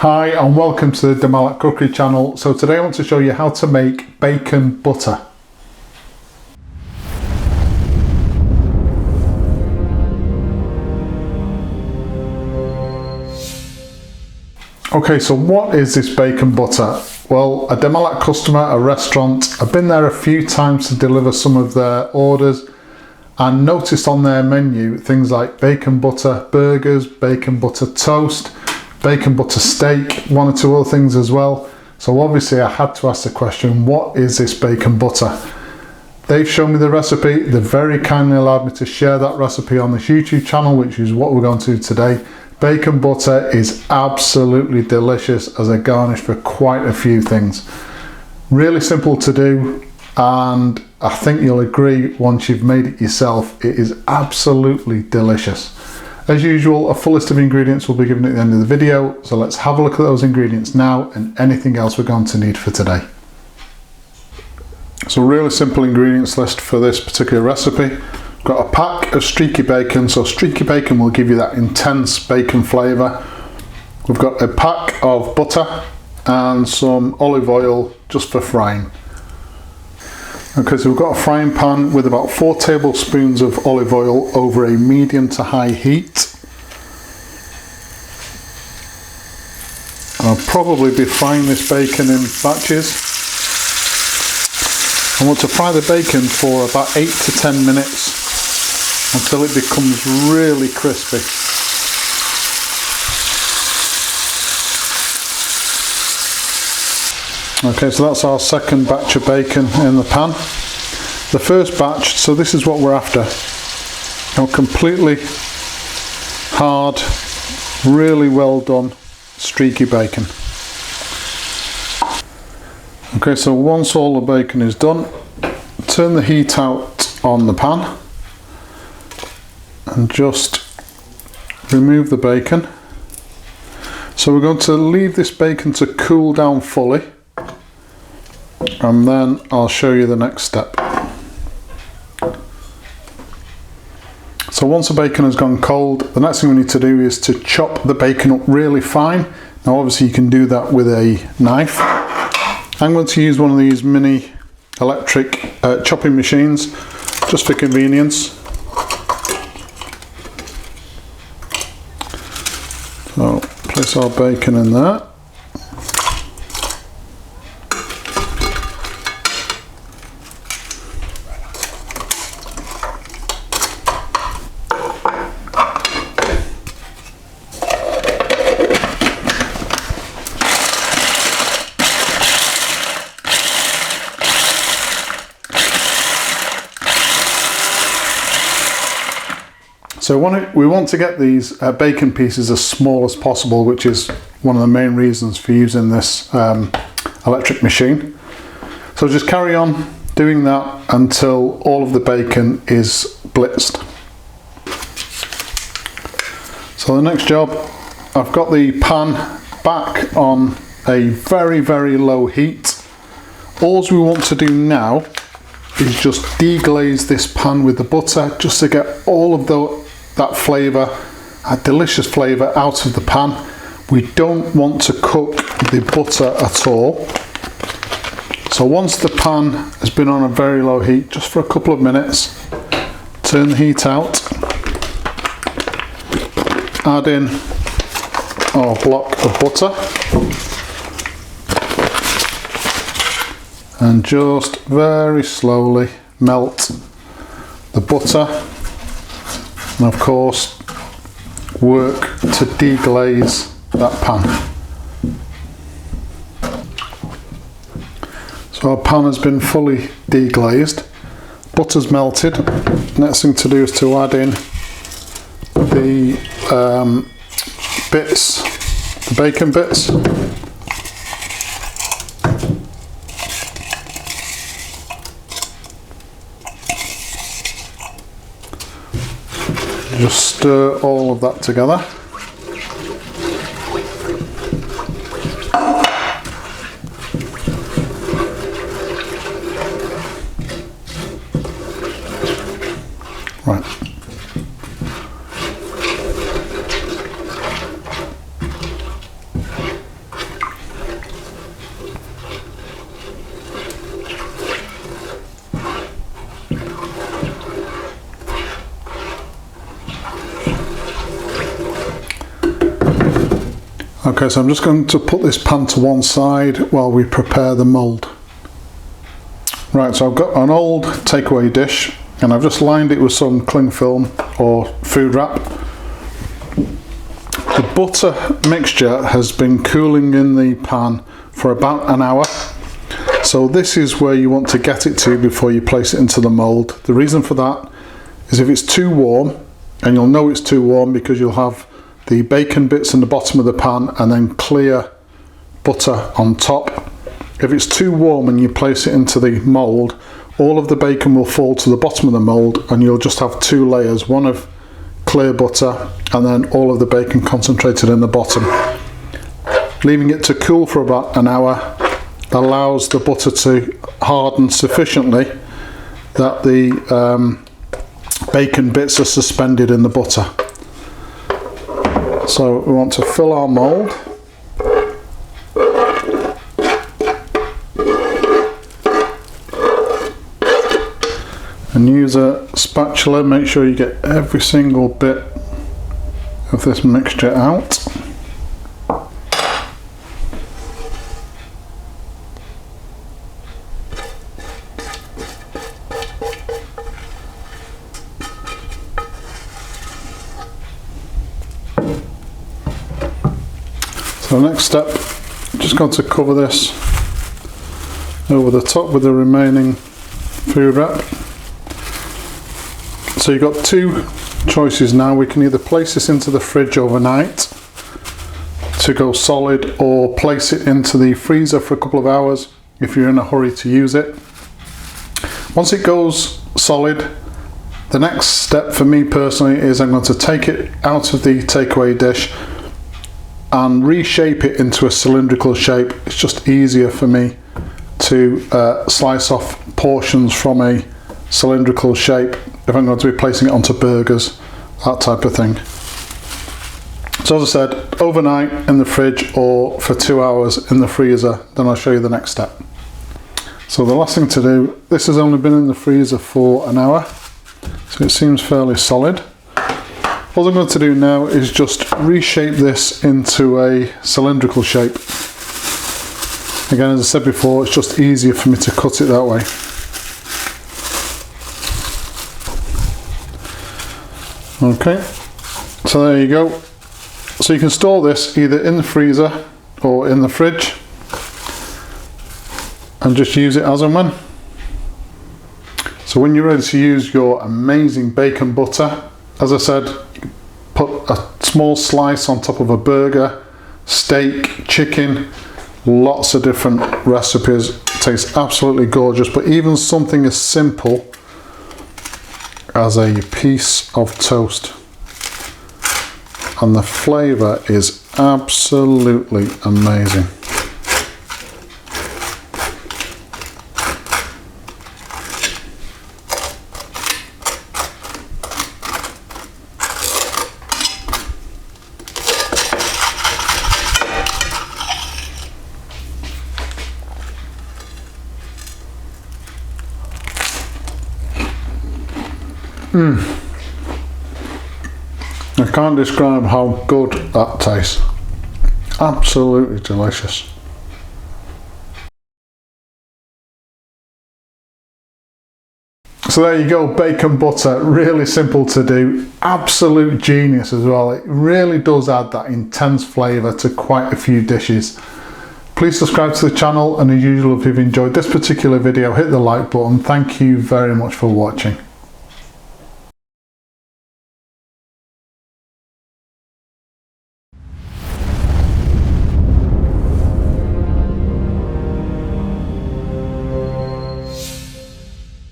Hi and welcome to the Malat cookery channel. So today I want to show you how to make bacon butter. Okay, so what is this bacon butter? Well, a Malat customer, a restaurant, I've been there a few times to deliver some of their orders and noticed on their menu things like bacon butter burgers, bacon butter toast, bacon butter steak, one or two other things as well. So obviously I had to ask the question, what is this bacon butter? They've shown me the recipe. They've very kindly allowed me to share that recipe on this YouTube channel, which is what we're going to do today. Bacon butter is absolutely delicious as a garnish for quite a few things. Really simple to do, and I think you'll agree once you've made it yourself, it is absolutely delicious. As usual, a full list of ingredients will be given at the end of the video, so let's have a look at those ingredients now and anything else we're going to need for today. So really simple ingredients list for this particular recipe. Got a pack of streaky bacon, so streaky bacon will give you that intense bacon flavour. We've got a pack of butter and some olive oil just for frying. Okay, so we've got a frying pan with about 4 tablespoons of olive oil over a medium to high heat. I'll probably be frying this bacon in batches. I want to fry the bacon for about 8 to 10 minutes until it becomes really crispy. Okay, so that's our second batch of bacon in the pan. The first batch, so this is what we're after. Completely hard, really well done, streaky bacon. Okay, so once all the bacon is done, turn the heat out on the pan and just remove the bacon. So we're going to leave this bacon to cool down fully, and then I'll show you the next step. So once the bacon has gone cold, the next thing we need to do is to chop the bacon up really fine. Now obviously you can do that with a knife. I'm going to use one of these mini electric chopping machines just for convenience. So place our bacon in there. So we want to get these bacon pieces as small as possible, which is one of the main reasons for using this electric machine. So just carry on doing that until all of the bacon is blitzed. So the next job, I've got the pan back on a very, very low heat. All we want to do now is just deglaze this pan with the butter just to get all of that flavour, a delicious flavour out of the pan. We don't want to cook the butter at all. So once the pan has been on a very low heat, just for a couple of minutes, turn the heat out, add in our block of butter, and just very slowly melt the butter. And of course work to deglaze that pan. So our pan has been fully deglazed, butter's melted. Next thing to do is to add in the bacon bits. Just stir all of that together. Right. Okay, so I'm just going to put this pan to one side while we prepare the mould. Right, so I've got an old takeaway dish and I've just lined it with some cling film or food wrap. The butter mixture has been cooling in the pan for about an hour. So this is where you want to get it to before you place it into the mould. The reason for that is if it's too warm, and you'll know it's too warm because you'll have the bacon bits in the bottom of the pan and then clear butter on top. If it's too warm and you place it into the mould, all of the bacon will fall to the bottom of the mould and you'll just have two layers, one of clear butter and then all of the bacon concentrated in the bottom. Leaving it to cool for about an hour allows the butter to harden sufficiently that the bacon bits are suspended in the butter. So we want to fill our mould. And use a spatula, make sure you get every single bit of this mixture out. So the next step, just going to cover this over the top with the remaining food wrap. So you've got two choices now. We can either place this into the fridge overnight to go solid or place it into the freezer for a couple of hours if you're in a hurry to use it. Once it goes solid, the next step for me personally is I'm going to take it out of the takeaway dish and reshape it into a cylindrical shape. It's just easier for me to slice off portions from a cylindrical shape if I'm going to be placing it onto burgers, that type of thing. So as I said, overnight in the fridge or for 2 hours in the freezer, then I'll show you the next step. So the last thing to do, this has only been in the freezer for an hour, so it seems fairly solid. All I'm going to do now is just reshape this into a cylindrical shape. Again, as I said before, it's just easier for me to cut it that way. Okay, so there you go. So you can store this either in the freezer or in the fridge and just use it as and when. So when you're ready to use your amazing bacon butter, as I said, put a small slice on top of a burger, steak, chicken, lots of different recipes. It tastes absolutely gorgeous, but even something as simple as a piece of toast, and the flavour is absolutely amazing. I can't describe how good that tastes. Absolutely delicious. So there you go, bacon butter, really simple to do, absolute genius as well. It really does add that intense flavour to quite a few dishes. Please subscribe to the channel, and as usual, if you've enjoyed this particular video, hit the like button. Thank you very much for watching.